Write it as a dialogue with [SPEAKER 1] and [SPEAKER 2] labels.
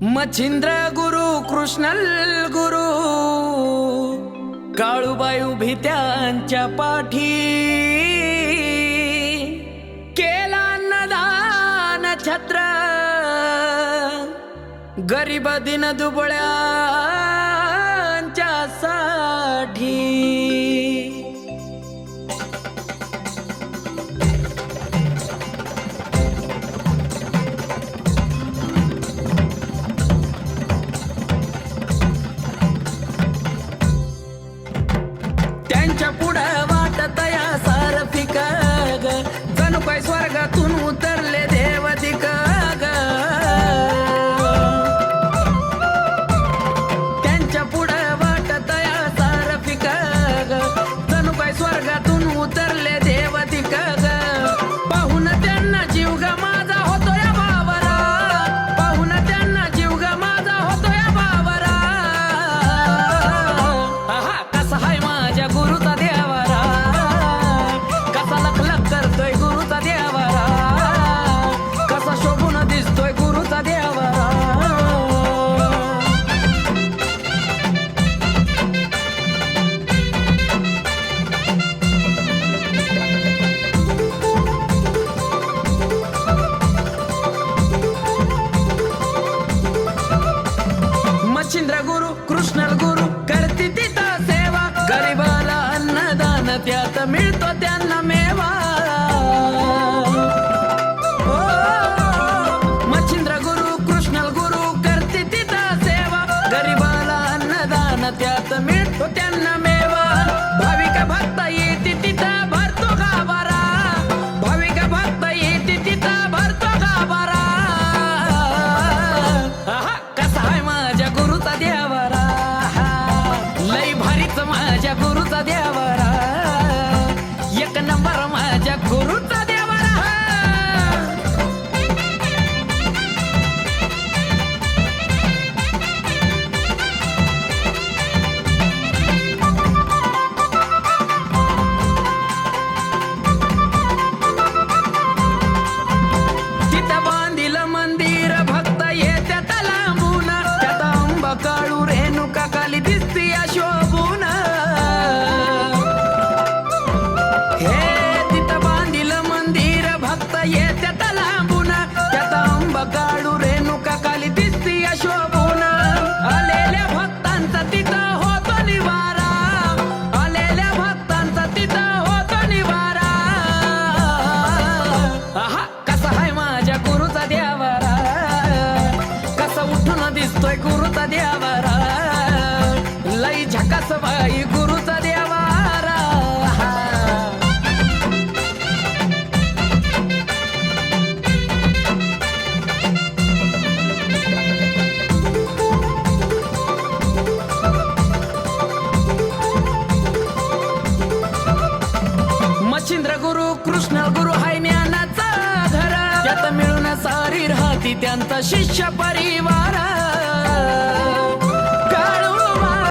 [SPEAKER 1] मच्छिंद्र गुरु कृष्णल गुरु काळूबाई उभी त्यांच्या पाठी केला अन्नदान छत्र गरीब दिन दुबळ्यांच्या साठी। त्यांच्या पुढे वाटत या सार फिका ग जणू काय स्वर्गातून उतरले देवदिक ग। त्यांच्या पुढे वाटत या सार फिका ग जणू काय स्वर्गातून उतरले देवदिक ग। पाहून त्यांना जीव ग माझा होतो या बाबरा, पाहून त्यांना जीव ग माझा होतो या बाबरा। आहा कसा हाय माझ्या गुरुचा देवारा, कसा लखलख करतोय गुरुचा देवारा, कसा शोभून दिसतोय गुरुचा देवारा। मच्छिंद्र गुरु कृष्णल गुरु करती तिथं सेवा, गरीबाला अन्नदान त्यात मिळतो त्यांना मेवा। हो, मच्छिंद्र गुरु कृष्णल गुरु करती तिथं सेवा, गरीबाला अन्नदान त्यात मिळतो त्यांना मेवा। भाविक भक्त येते तिथं भरतो गाभारा, भाविक भक्त येते तिथं भरतो गाभारा। आहा कसा हाय माझ्या गुरुचा देवारा, लई भारीच माझ्या गुरुचा देवारा, एक नंबर माझ्या गुरुचा देवारा। तिथं बांधिलं मंदिर भक्त येत्यात लांबून, त्यात अंबा काळू रेणुका काली दिसती शोभून। हे तिथं बांधिलं मंदिर भक्त येत्यात लांबून, त्यात अंबा काळू रेणुका काली दिसती शोभून। आलेल्या भक्तांचा तिथं होतो निवारा, आलेल्या भक्तांचा तिथं होतो निवारा। आहा कसा हाय माझ्या गुरुचा देवारा, कसा उठून दिसतोय गुरुचा देवारा, लई झकास बाई गुरुचा देवारा। मच्छिंद्र गुरु कृष्ण गुरु हाय ज्ञानाचा घर, त्यात मिळून सारी राहती त्यांचा शिष्य परिवार।